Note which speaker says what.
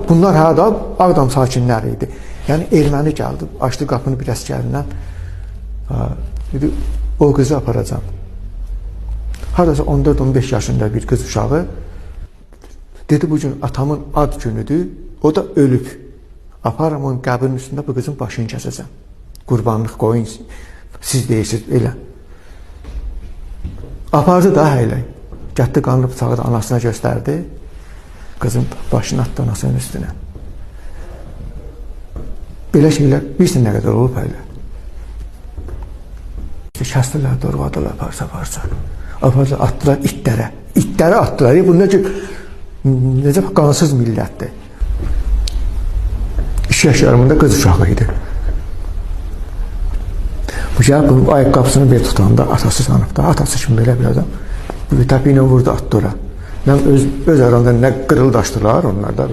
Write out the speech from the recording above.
Speaker 1: Bunlar da Ağdam sakinləri idi. Yəni erməni gəldi, açdı qapını bir əsgərindən. Dedi, o qızı aparacam. Haradasa 14-15 yaşında bir qız uşağı. Dedi, bugün atamın ad günüdür, o da ölüb. Aparam onun qəbrinin üstündə bu qızın başını kəsəcəm. Qurbanlıq qoyun, siz deyirsiniz, elə. Apardı da elə. Gətdi qanlı bıçağı da anasına göstərdi. Qızın başını attı anasının üstünə. Belə şeylər bilsin nə qədər olub elə. Kəsdilər, dorvadılar parça-parça. Apardılar, atdılar itlərə. İtlərə atdılar. Bu necə qansız millətdir. 2 yaşlarımında qız uşağı idi. Bu ayaqqabısını bir tutanda atası sanıb da, atası kimi belə bir adam. Bir təpi ilə vurdu, attı ora. Öz aranda nə qırıldaşdılar onlar da.